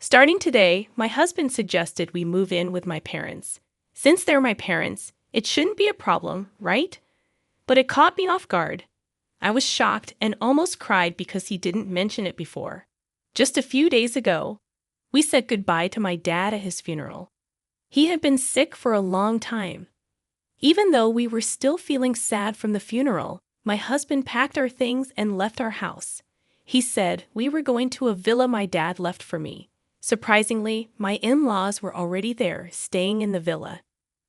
Starting today, my husband suggested we move in with my parents. Since they're my parents, it shouldn't be a problem, right? But it caught me off guard. I was shocked and almost cried because he didn't mention it before. Just a few days ago, we said goodbye to my dad at his funeral. He had been sick for a long time. Even though we were still feeling sad from the funeral, my husband packed our things and left our house. He said we were going to a villa my dad left for me. Surprisingly, my in-laws were already there, staying in the villa.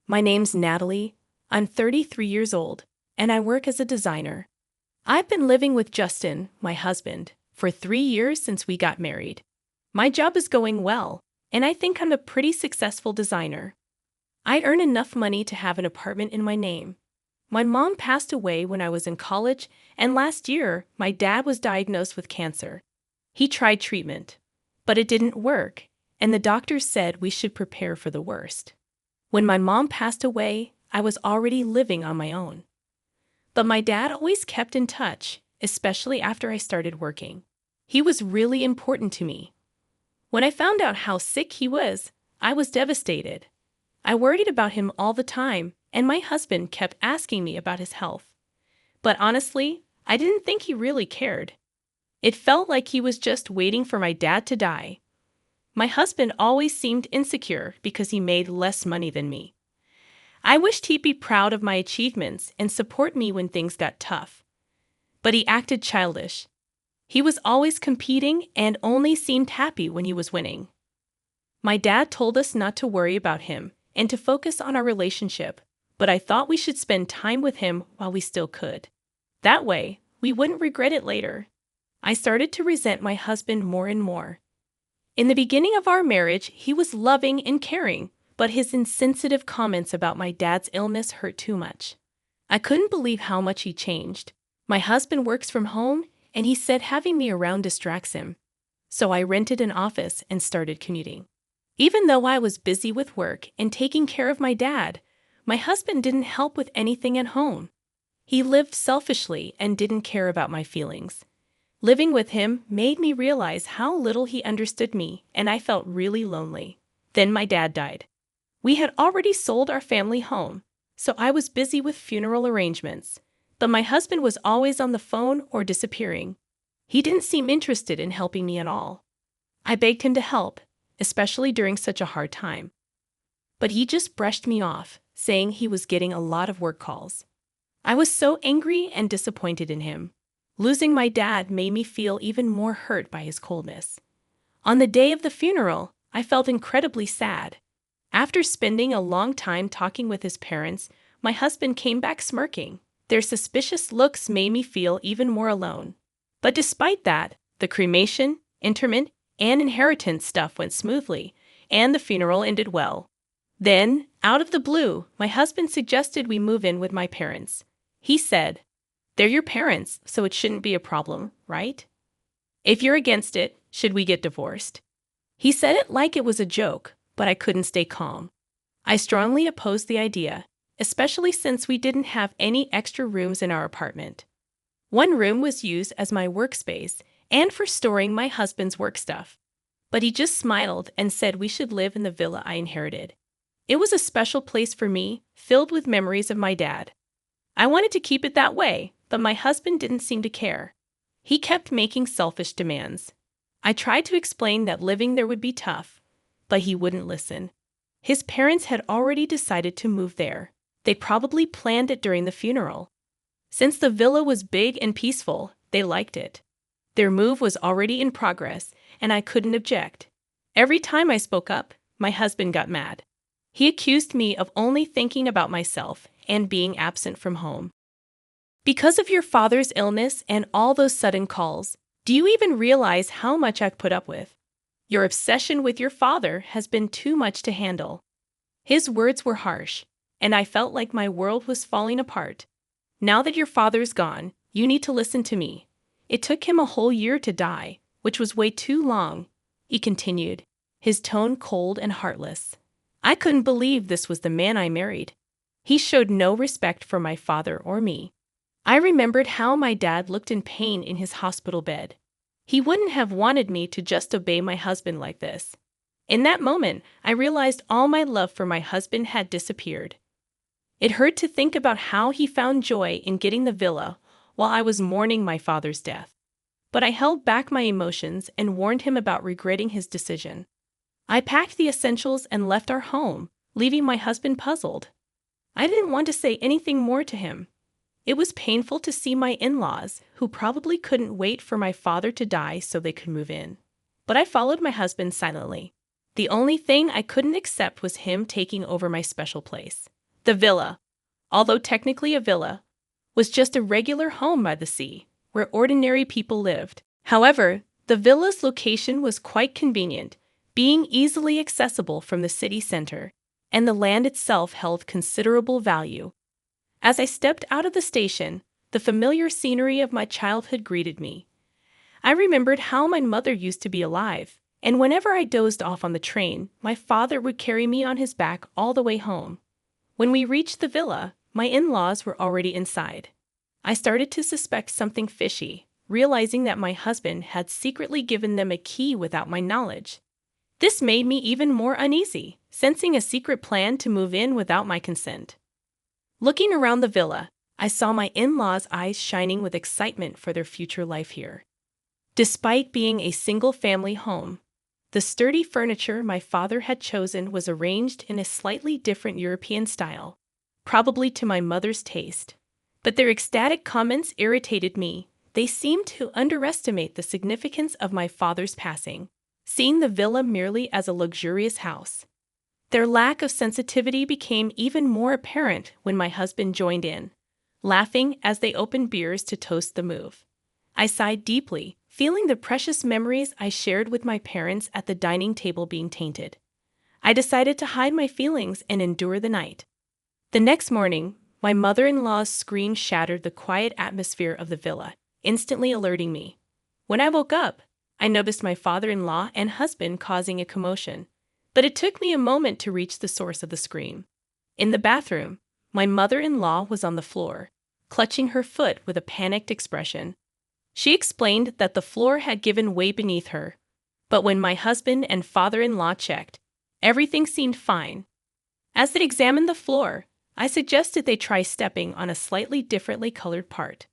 My name's Natalie. I'm 33 years old, and I work as a designer. I've been living with Justin, my husband, for 3 years since we got married. My job is going well, and I think I'm a pretty successful designer. I earn enough money to have an apartment in my name. My mom passed away when I was in college, and last year, my dad was diagnosed with cancer. He tried treatment, but it didn't work, and the doctors said we should prepare for the worst. When my mom passed away, I was already living on my own. But my dad always kept in touch, especially after I started working. He was really important to me. When I found out how sick he was, I was devastated. I worried about him all the time, and my husband kept asking me about his health. But honestly, I didn't think he really cared. It felt like he was just waiting for my dad to die. My husband always seemed insecure because he made less money than me. I wished he'd be proud of my achievements and support me when things got tough. But he acted childish. He was always competing and only seemed happy when he was winning. My dad told us not to worry about him and to focus on our relationship, but I thought we should spend time with him while we still could. That way, we wouldn't regret it later. I started to resent my husband more and more. In the beginning of our marriage, he was loving and caring, but his insensitive comments about my dad's illness hurt too much. I couldn't believe how much he changed. My husband works from home, and he said having me around distracts him. So I rented an office and started commuting. Even though I was busy with work and taking care of my dad, my husband didn't help with anything at home. He lived selfishly and didn't care about my feelings. Living with him made me realize how little he understood me, and I felt really lonely. Then my dad died. We had already sold our family home, so I was busy with funeral arrangements. But my husband was always on the phone or disappearing. He didn't seem interested in helping me at all. I begged him to help, especially during such a hard time. But he just brushed me off, saying he was getting a lot of work calls. I was so angry and disappointed in him. Losing my dad made me feel even more hurt by his coldness. On the day of the funeral, I felt incredibly sad. After spending a long time talking with his parents, my husband came back smirking. Their suspicious looks made me feel even more alone. But despite that, the cremation, interment, and inheritance stuff went smoothly, and the funeral ended well. Then, out of the blue, my husband suggested we move in with my parents. He said, "They're your parents, so it shouldn't be a problem, right? If you're against it, should we get divorced?" He said it like it was a joke, but I couldn't stay calm. I strongly opposed the idea, especially since we didn't have any extra rooms in our apartment. One room was used as my workspace and for storing my husband's work stuff. But he just smiled and said we should live in the villa I inherited. It was a special place for me, filled with memories of my dad. I wanted to keep it that way, but my husband didn't seem to care. He kept making selfish demands. I tried to explain that living there would be tough, but he wouldn't listen. His parents had already decided to move there. They probably planned it during the funeral. Since the villa was big and peaceful, they liked it. Their move was already in progress, and I couldn't object. Every time I spoke up, my husband got mad. He accused me of only thinking about myself and being absent from home. "Because of your father's illness and all those sudden calls, do you even realize how much I've put up with? Your obsession with your father has been too much to handle." His words were harsh, and I felt like my world was falling apart. "Now that your father's gone, you need to listen to me. It took him a whole year to die, which was way too long," he continued, his tone cold and heartless. I couldn't believe this was the man I married. He showed no respect for my father or me. I remembered how my dad looked in pain in his hospital bed. He wouldn't have wanted me to just obey my husband like this. In that moment, I realized all my love for my husband had disappeared. It hurt to think about how he found joy in getting the villa while I was mourning my father's death. But I held back my emotions and warned him about regretting his decision. I packed the essentials and left our home, leaving my husband puzzled. I didn't want to say anything more to him. It was painful to see my in-laws, who probably couldn't wait for my father to die so they could move in. But I followed my husband silently. The only thing I couldn't accept was him taking over my special place. The villa, although technically a villa, was just a regular home by the sea, where ordinary people lived. However, the villa's location was quite convenient, being easily accessible from the city center, and the land itself held considerable value. As I stepped out of the station, the familiar scenery of my childhood greeted me. I remembered how my mother used to be alive, and whenever I dozed off on the train, my father would carry me on his back all the way home. When we reached the villa, my in-laws were already inside. I started to suspect something fishy, realizing that my husband had secretly given them a key without my knowledge. This made me even more uneasy, sensing a secret plan to move in without my consent. Looking around the villa, I saw my in-laws' eyes shining with excitement for their future life here. Despite being a single-family home, the sturdy furniture my father had chosen was arranged in a slightly different European style, probably to my mother's taste. But their ecstatic comments irritated me. They seemed to underestimate the significance of my father's passing, seeing the villa merely as a luxurious house. Their lack of sensitivity became even more apparent when my husband joined in, laughing as they opened beers to toast the move. I sighed deeply, feeling the precious memories I shared with my parents at the dining table being tainted. I decided to hide my feelings and endure the night. The next morning, my mother-in-law's scream shattered the quiet atmosphere of the villa, instantly alerting me. When I woke up, I noticed my father-in-law and husband causing a commotion, but it took me a moment to reach the source of the scream. In the bathroom, my mother-in-law was on the floor, clutching her foot with a panicked expression. She explained that the floor had given way beneath her, but when my husband and father-in-law checked, everything seemed fine. As they examined the floor, I suggested they try stepping on a slightly differently colored part.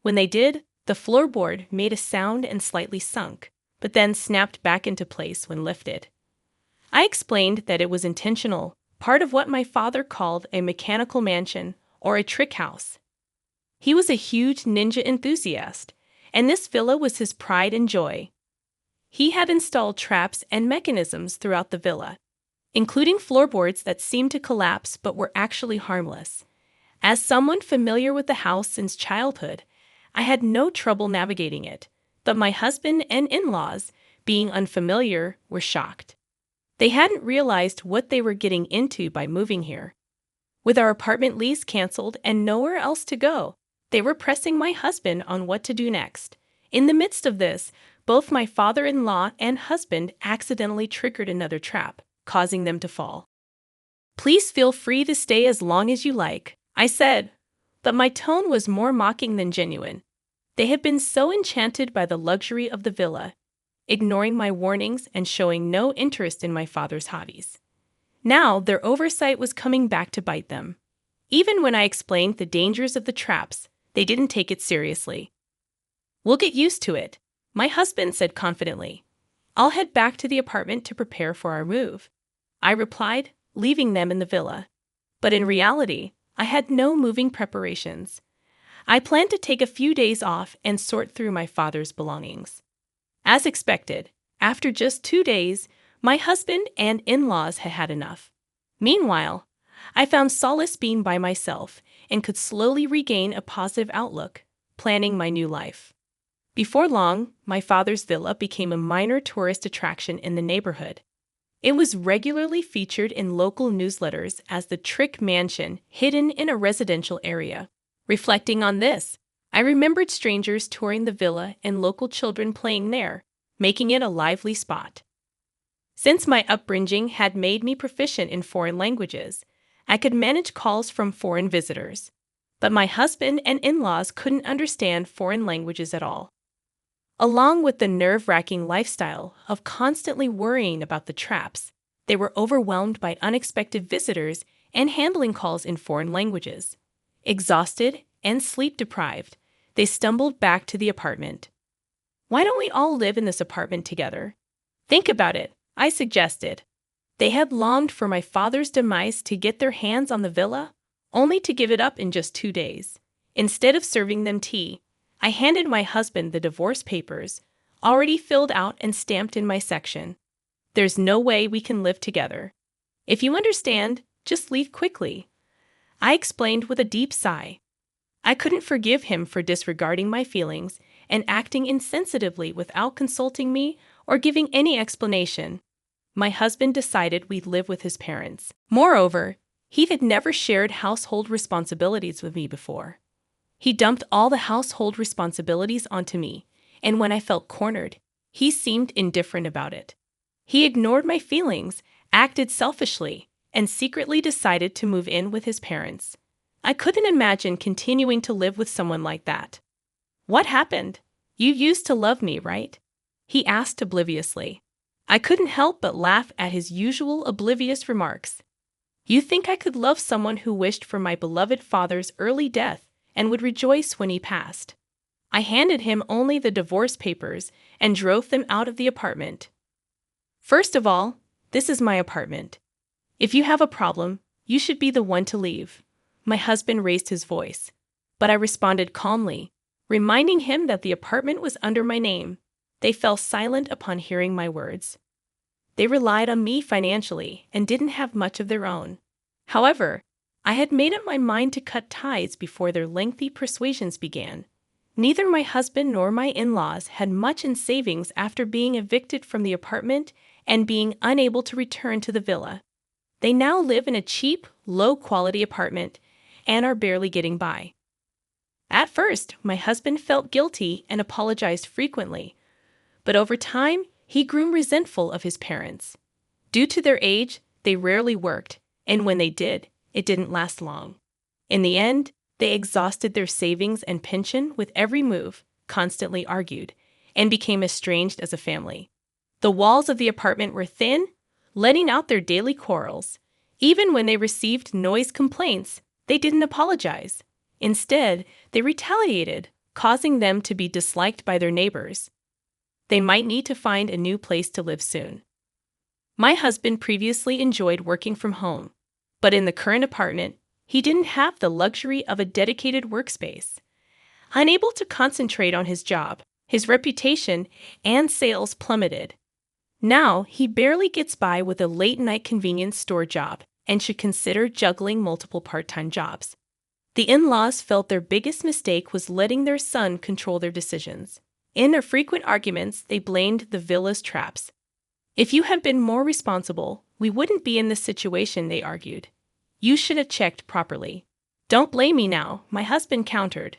When they did, the floorboard made a sound and slightly sunk, but then snapped back into place when lifted. I explained that it was intentional, part of what my father called a mechanical mansion or a trick house. He was a huge ninja enthusiast, and this villa was his pride and joy. He had installed traps and mechanisms throughout the villa, including floorboards that seemed to collapse but were actually harmless. As someone familiar with the house since childhood, I had no trouble navigating it, but my husband and in-laws, being unfamiliar, were shocked. They hadn't realized what they were getting into by moving here. With our apartment lease canceled and nowhere else to go, they were pressing my husband on what to do next. In the midst of this, both my father-in-law and husband accidentally triggered another trap, causing them to fall. "Please feel free to stay as long as you like," I said, but my tone was more mocking than genuine. They had been so enchanted by the luxury of the villa, ignoring my warnings and showing no interest in my father's hobbies. Now their oversight was coming back to bite them. Even when I explained the dangers of the traps, they didn't take it seriously. "We'll get used to it," my husband said confidently. "I'll head back to the apartment to prepare for our move," I replied, leaving them in the villa. But in reality, I had no moving preparations. I planned to take a few days off and sort through my father's belongings. As expected, after just 2 days, my husband and in-laws had had enough. Meanwhile, I found solace being by myself and could slowly regain a positive outlook, planning my new life. Before long, my father's villa became a minor tourist attraction in the neighborhood. It was regularly featured in local newsletters as the trick mansion hidden in a residential area. Reflecting on this, I remembered strangers touring the villa and local children playing there, making it a lively spot. Since my upbringing had made me proficient in foreign languages, I could manage calls from foreign visitors. But my husband and in-laws couldn't understand foreign languages at all. Along with the nerve-wracking lifestyle of constantly worrying about the traps, they were overwhelmed by unexpected visitors and handling calls in foreign languages. Exhausted and sleep-deprived, they stumbled back to the apartment. "Why don't we all live in this apartment together?" "Think about it," I suggested. They had longed for my father's demise to get their hands on the villa, only to give it up in just 2 days. Instead of serving them tea, I handed my husband the divorce papers, already filled out and stamped in my section. "There's no way we can live together. If you understand, just leave quickly," I explained with a deep sigh. I couldn't forgive him for disregarding my feelings and acting insensitively without consulting me or giving any explanation. My husband decided we'd live with his parents. Moreover, he had never shared household responsibilities with me before. He dumped all the household responsibilities onto me, and when I felt cornered, he seemed indifferent about it. He ignored my feelings, acted selfishly, and secretly decided to move in with his parents. I couldn't imagine continuing to live with someone like that. "What happened? You used to love me, right?" he asked obliviously. I couldn't help but laugh at his usual oblivious remarks. "You think I could love someone who wished for my beloved father's early death and would rejoice when he passed?" I handed him only the divorce papers and drove them out of the apartment. "First of all, this is my apartment. If you have a problem, you should be the one to leave." My husband raised his voice, but I responded calmly, reminding him that the apartment was under my name. They fell silent upon hearing my words. They relied on me financially and didn't have much of their own. However, I had made up my mind to cut ties before their lengthy persuasions began. Neither my husband nor my in-laws had much in savings after being evicted from the apartment and being unable to return to the villa. They now live in a cheap, low-quality apartment and are barely getting by. At first, my husband felt guilty and apologized frequently, but over time, he grew resentful of his parents. Due to their age, they rarely worked, and when they did, it didn't last long. In the end, they exhausted their savings and pension with every move, constantly argued, and became estranged as a family. The walls of the apartment were thin, letting out their daily quarrels. Even when they received noise complaints, they didn't apologize. Instead, they retaliated, causing them to be disliked by their neighbors. They might need to find a new place to live soon. My husband previously enjoyed working from home, but in the current apartment, he didn't have the luxury of a dedicated workspace. Unable to concentrate on his job, his reputation and sales plummeted. Now, he barely gets by with a late-night convenience store job and should consider juggling multiple part-time jobs. The in-laws felt their biggest mistake was letting their son control their decisions. In their frequent arguments, they blamed the villa's traps. "If you had been more responsible, we wouldn't be in this situation," they argued. "You should have checked properly." "Don't blame me now," my husband countered.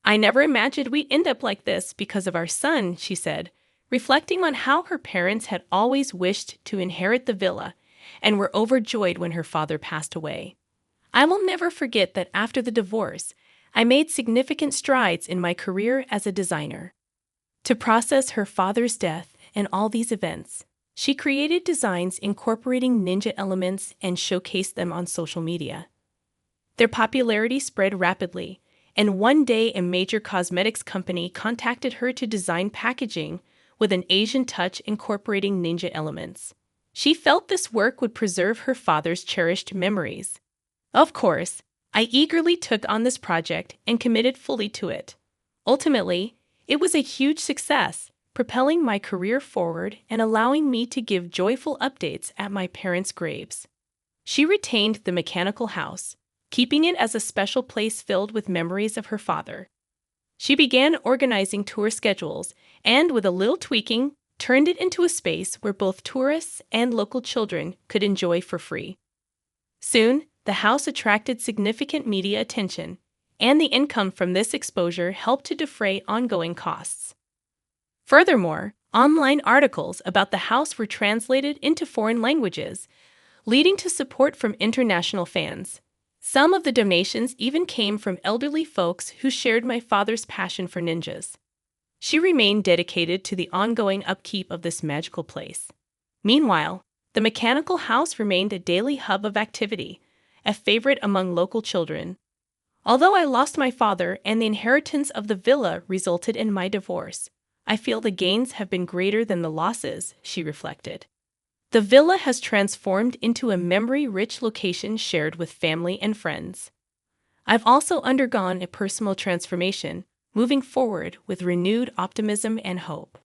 "I never imagined we'd end up like this because of our son," she said, reflecting on how her parents had always wished to inherit the villa and were overjoyed when her father passed away. I will never forget that after the divorce, I made significant strides in my career as a designer. To process her father's death and all these events, she created designs incorporating ninja elements and showcased them on social media. Their popularity spread rapidly, and one day a major cosmetics company contacted her to design packaging with an Asian touch incorporating ninja elements. She felt this work would preserve her father's cherished memories. Of course, I eagerly took on this project and committed fully to it. Ultimately, it was a huge success, propelling my career forward and allowing me to give joyful updates at my parents' graves. She retained the mechanical house, keeping it as a special place filled with memories of her father. She began organizing tour schedules and, with a little tweaking, turned it into a space where both tourists and local children could enjoy for free. Soon, the house attracted significant media attention, and the income from this exposure helped to defray ongoing costs. Furthermore, online articles about the house were translated into foreign languages, leading to support from international fans. Some of the donations even came from elderly folks who shared my father's passion for ninjas. She remained dedicated to the ongoing upkeep of this magical place. Meanwhile, the mechanical house remained a daily hub of activity, a favorite among local children. Although I lost my father and the inheritance of the villa resulted in my divorce, I feel the gains have been greater than the losses, she reflected. The villa has transformed into a memory-rich location shared with family and friends. I've also undergone a personal transformation, moving forward with renewed optimism and hope.